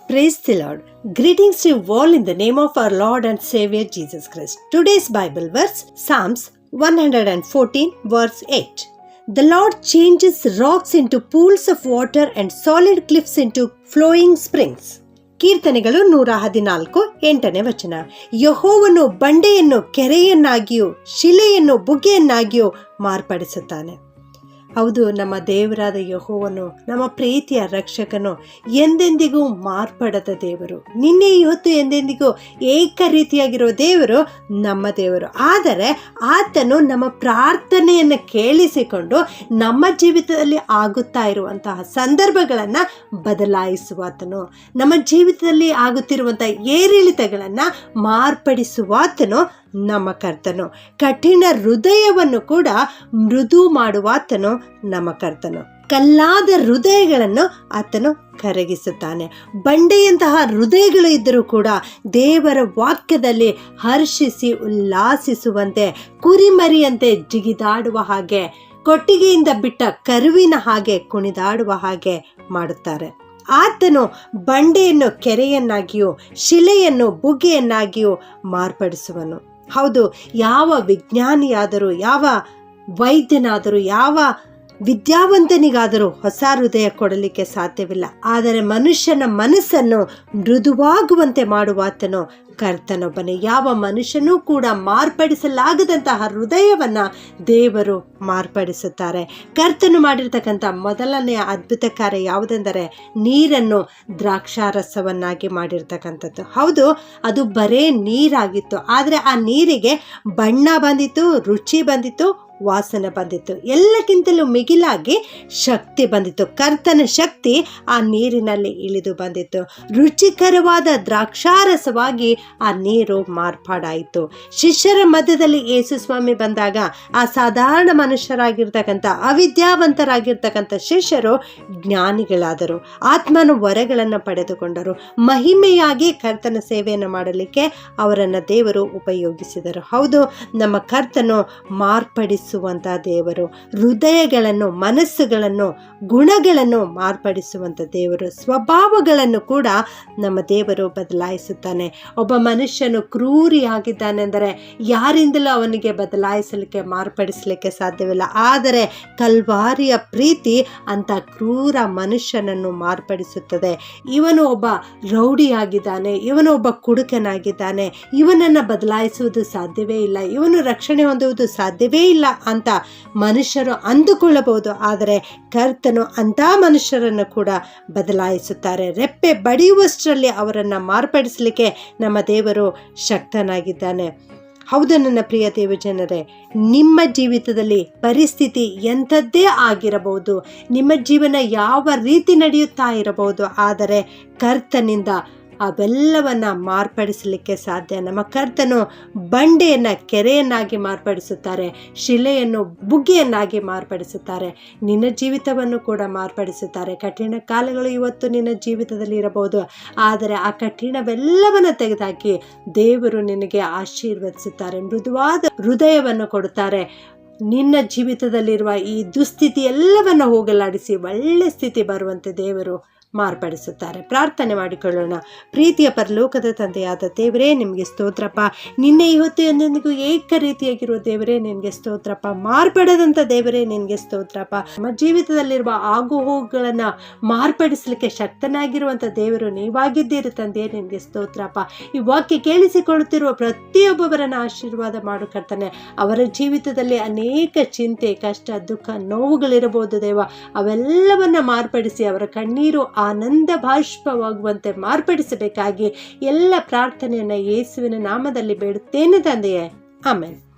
Praise the Lord. Greetings to you all in the name of our Lord and Savior Jesus Christ. Today's Bible verse, Psalms 114 verse 8. The Lord changes rocks into pools of water and solid cliffs into flowing springs. ಕೀರ್ತನೆಗಳು 114 ವಚನ. ಯೆಹೋವನು ಬಂಡೆಯನ್ನು ಕೆರೆಯನ್ನಾಗಿಯೂ ಶಿಲೆಯನ್ನು ಬುಗ್ಗೆಯನ್ನಾಗಿಯೂ ಮಾರ್ಪಡಿಸುತ್ತಾನೆ. ಹೌದು, ನಮ್ಮ ದೇವರಾದ ಯೆಹೋವನು, ನಮ್ಮ ಪ್ರೀತಿಯ ರಕ್ಷಕನು, ಎಂದೆಂದಿಗೂ ಮಾರ್ಪಡದ ದೇವರು. ನಿನ್ನೆ ಇವತ್ತು ಎಂದೆಂದಿಗೂ ಏಕ ರೀತಿಯಾಗಿರೋ ದೇವರು ನಮ್ಮ ದೇವರು. ಆದರೆ ಆತನು ನಮ್ಮ ಪ್ರಾರ್ಥನೆಯನ್ನು ಕೇಳಿಸಿಕೊಂಡು ನಮ್ಮ ಜೀವಿತದಲ್ಲಿ ಆಗುತ್ತಾ ಇರುವಂತಹ ಸಂದರ್ಭಗಳನ್ನು ಬದಲಾಯಿಸುವಾತನು, ನಮ್ಮ ಜೀವಿತದಲ್ಲಿ ಆಗುತ್ತಿರುವಂಥ ಏರಿಳಿತಗಳನ್ನು ಮಾರ್ಪಡಿಸುವಾತನು ನಮ್ಮ ಕರ್ತನು. ಕಠಿಣ ಹೃದಯವನ್ನು ಕೂಡ ಮೃದು ಮಾಡುವಾತನು ನಮ್ಮ ಕರ್ತನು. ಕಲ್ಲಾದ ಹೃದಯಗಳನ್ನು ಆತನು ಕರಗಿಸುತ್ತಾನೆ. ಬಂಡೆಯಂತಹ ಹೃದಯಗಳು ಇದ್ದರೂ ಕೂಡ ದೇವರ ವಾಕ್ಯದಲ್ಲಿ ಹರ್ಷಿಸಿ ಉಲ್ಲಾಸಿಸುವಂತೆ, ಕುರಿಮರಿಯಂತೆ ಜಿಗಿದಾಡುವ ಹಾಗೆ, ಕೊಟ್ಟಿಗೆಯಿಂದ ಬಿಟ್ಟ ಕರುವಿನ ಹಾಗೆ ಕುಣಿದಾಡುವ ಹಾಗೆ ಮಾಡುತ್ತಾರೆ. ಆತನು ಬಂಡೆಯನ್ನು ಕೆರೆಯನ್ನಾಗಿಯೂ ಶಿಲೆಯನ್ನು ಬುಗ್ಗೆಯನ್ನಾಗಿಯೂ ಮಾರ್ಪಡಿಸುವನು. ಹೌದು, ಯಾವ ವಿಜ್ಞಾನಿಯಾದರೂ, ಯಾವ ವೈದ್ಯನಾದರೂ, ಯಾವ ವಿದ್ಯಾವಂತನಿಗಾದರೂ ಹೊಸ ಹೃದಯ ಕೊಡಲಿಕ್ಕೆ ಸಾಧ್ಯವಿಲ್ಲ. ಆದರೆ ಮನುಷ್ಯನ ಮನಸ್ಸನ್ನು ಮೃದುವಾಗುವಂತೆ ಮಾಡುವಾತನು ಕರ್ತನೊಬ್ಬನೇ. ಯಾವ ಮನುಷ್ಯನೂ ಕೂಡ ಮಾರ್ಪಡಿಸಲಾಗದಂತಹ ಹೃದಯವನ್ನು ದೇವರು ಮಾರ್ಪಡಿಸುತ್ತಾರೆ. ಕರ್ತನು ಮಾಡಿರ್ತಕ್ಕಂಥ ಮೊದಲನೆಯ ಅದ್ಭುತ ಕಾರ್ಯ ಯಾವುದೆಂದರೆ ನೀರನ್ನು ದ್ರಾಕ್ಷಾರಸವನ್ನಾಗಿ ಮಾಡಿರ್ತಕ್ಕಂಥದ್ದು. ಹೌದು, ಅದು ಬರೇ ನೀರಾಗಿತ್ತು, ಆದರೆ ಆ ನೀರಿಗೆ ಬಣ್ಣ ಬಂದಿತ್ತು, ರುಚಿ ಬಂದಿತ್ತು, ವಾಸನೆ ಬಂದಿತ್ತು. ಎಲ್ಲಕ್ಕಿಂತಲೂ ಮಿಗಿಲಾಗಿ ಶಕ್ತಿ ಬಂದಿತ್ತು. ಕರ್ತನ ಶಕ್ತಿ ಆ ನೀರಿನಲ್ಲಿ ಇಳಿದು ಬಂದಿತ್ತು. ರುಚಿಕರವಾದ ದ್ರಾಕ್ಷಾರಸವಾಗಿ ಆ ನೀರು ಮಾರ್ಪಾಡಾಯಿತು. ಶಿಷ್ಯರ ಮಧ್ಯದಲ್ಲಿ ಯೇಸು ಸ್ವಾಮಿ ಬಂದಾಗ ಆ ಸಾಧಾರಣ ಮನುಷ್ಯರಾಗಿರ್ತಕ್ಕಂಥ, ಅವಿದ್ಯಾವಂತರಾಗಿರ್ತಕ್ಕಂಥ ಶಿಷ್ಯರು ಜ್ಞಾನಿಗಳಾದರು. ಆತ್ಮನ ವರಗಳನ್ನು ಪಡೆದುಕೊಂಡರು. ಮಹಿಮೆಯಾಗಿ ಕರ್ತನ ಸೇವೆಯನ್ನು ಮಾಡಲಿಕ್ಕೆ ಅವರನ್ನು ದೇವರು ಉಪಯೋಗಿಸಿದರು. ಹೌದು, ನಮ್ಮ ಕರ್ತನು ಮಾರ್ಪಡಿಸುವಂಥ ದೇವರು. ಹೃದಯಗಳನ್ನು, ಮನಸ್ಸುಗಳನ್ನು, ಗುಣಗಳನ್ನು ಮಾರ್ಪಡಿಸುವಂಥ ದೇವರು. ಸ್ವಭಾವಗಳನ್ನು ಕೂಡ ನಮ್ಮ ದೇವರು ಬದಲಾಯಿಸುತ್ತಾನೆ. ಒಬ್ಬ ಮನುಷ್ಯನು ಕ್ರೂರಿಯಾಗಿದ್ದಾನೆಂದರೆ ಯಾರಿಂದಲೂ ಅವನಿಗೆ ಬದಲಾಯಿಸಲಿಕ್ಕೆ, ಮಾರ್ಪಡಿಸಲಿಕ್ಕೆ ಸಾಧ್ಯವಿಲ್ಲ. ಆದರೆ ಕಲ್ವಾರಿಯ ಪ್ರೀತಿ ಅಂತ ಕ್ರೂರ ಮನುಷ್ಯನನ್ನು ಮಾರ್ಪಡಿಸುತ್ತದೆ. ಇವನು ಒಬ್ಬ ರೌಡಿಯಾಗಿದ್ದಾನೆ, ಇವನು ಒಬ್ಬ ಕುಡುಕನಾಗಿದ್ದಾನೆ, ಇವನನ್ನು ಬದಲಾಯಿಸುವುದು ಸಾಧ್ಯವೇ ಇಲ್ಲ, ಇವನು ರಕ್ಷಣೆ ಹೊಂದುವುದು ಸಾಧ್ಯವೇ ಇಲ್ಲ ಅಂತ ಮನುಷ್ಯರು ಅಂದುಕೊಳ್ಳಬಹುದು. ಆದರೆ ಕರ್ತನು ಅಂಥ ಮನುಷ್ಯರನ್ನು ಕೂಡ ಬದಲಾಯಿಸುತ್ತಾರೆ. ರೆಪ್ಪೆ ಬಡಿಯುವಷ್ಟರಲ್ಲಿ ಅವರನ್ನು ಮಾರ್ಪಡಿಸಲಿಕ್ಕೆ ನಮ್ಮ ದೇವರು ಶಕ್ತನಾಗಿದ್ದಾನೆ. ಹೌದು ನನ್ನ ಪ್ರಿಯ ದೇವಜನರೇ, ನಿಮ್ಮ ಜೀವಿತದಲ್ಲಿ ಪರಿಸ್ಥಿತಿ ಎಂಥದ್ದೇ ಆಗಿರಬಹುದು, ನಿಮ್ಮ ಜೀವನ ಯಾವ ರೀತಿ ನಡೆಯುತ್ತಾ ಇರಬಹುದು, ಆದರೆ ಕರ್ತನಿಂದ ಅವೆಲ್ಲವನ್ನು ಮಾರ್ಪಡಿಸಲಿಕ್ಕೆ ಸಾಧ್ಯ. ನಮ್ಮ ಕರ್ತನು ಬಂಡೆಯನ್ನು ಕೆರೆಯನ್ನಾಗಿ ಮಾರ್ಪಡಿಸುತ್ತಾರೆ, ಶಿಲೆಯನ್ನು ಬುಗ್ಗೆಯನ್ನಾಗಿ ಮಾರ್ಪಡಿಸುತ್ತಾರೆ, ನಿನ್ನ ಜೀವಿತವನ್ನು ಕೂಡ ಮಾರ್ಪಡಿಸುತ್ತಾರೆ. ಕಠಿಣ ಕಾಲಗಳು ಇವತ್ತು ನಿನ್ನ ಜೀವಿತದಲ್ಲಿ ಇರಬಹುದು, ಆದರೆ ಆ ಕಠಿಣವೆಲ್ಲವನ್ನು ತೆಗೆದುಹಾಕಿ ದೇವರು ನಿನಗೆ ಆಶೀರ್ವದಿಸುತ್ತಾರೆ. ಮೃದುವಾದ ಹೃದಯವನ್ನು ಕೊಡುತ್ತಾರೆ. ನಿನ್ನ ಜೀವಿತದಲ್ಲಿರುವ ಈ ದುಸ್ಥಿತಿ ಎಲ್ಲವನ್ನು ಹೋಗಲಾಡಿಸಿ ಒಳ್ಳೆ ಸ್ಥಿತಿ ಬರುವಂತೆ ದೇವರು ಮಾರ್ಪಡಿಸುತ್ತಾರೆ. ಪ್ರಾರ್ಥನೆ ಮಾಡಿಕೊಳ್ಳೋಣ. ಪ್ರೀತಿಯ ಪರಲೋಕದ ತಂದೆಯಾದ ದೇವರೇ, ನಿಮಗೆ ಸ್ತೋತ್ರಪ್ಪ. ನಿನ್ನೆ ಇವತ್ತು ಎಂದೆಂದಿಗೂ ಏಕ ರೀತಿಯಾಗಿರುವ ದೇವರೇ, ನಿನಗೆ ಸ್ತೋತ್ರಪ್ಪ. ಮಾರ್ಪಡದಂಥ ದೇವರೇ, ನಿನಗೆ ಸ್ತೋತ್ರಪ್ಪ. ನಮ್ಮ ಜೀವಿತದಲ್ಲಿರುವ ಆಗು ಹೋಗುಗಳನ್ನು ಮಾರ್ಪಡಿಸಲಿಕ್ಕೆ ಶಕ್ತನಾಗಿರುವಂಥ ದೇವರು ನೀವಾಗಿದ್ದೀರಿ ತಂದೆಯೇ, ನಿನಗೆ ಸ್ತೋತ್ರಪ್ಪ. ಈ ವಾಕ್ಯ ಕೇಳಿಸಿಕೊಳ್ಳುತ್ತಿರುವ ಪ್ರತಿಯೊಬ್ಬೊಬ್ಬರನ್ನು ಆಶೀರ್ವಾದ ಮಾಡು ಕರ್ತನೆ. ಅವರ ಜೀವಿತದಲ್ಲಿ ಅನೇಕ ಚಿಂತೆ, ಕಷ್ಟ, ದುಃಖ, ನೋವುಗಳಿರಬಹುದು ದೇವ. ಅವೆಲ್ಲವನ್ನು ಮಾರ್ಪಡಿಸಿ ಅವರ ಕಣ್ಣೀರು ಆನಂದ ಬಾಷ್ಪವಾಗುವಂತೆ ಮಾರ್ಪಡಿಸಬೇಕಾಗಿ ಎಲ್ಲ ಪ್ರಾರ್ಥನೆಯನ್ನು ಯೇಸುವಿನ ನಾಮದಲ್ಲಿ ಬೇಡುತ್ತೇನೆ ತಂದೆಯೇ. ಆಮೆನ್.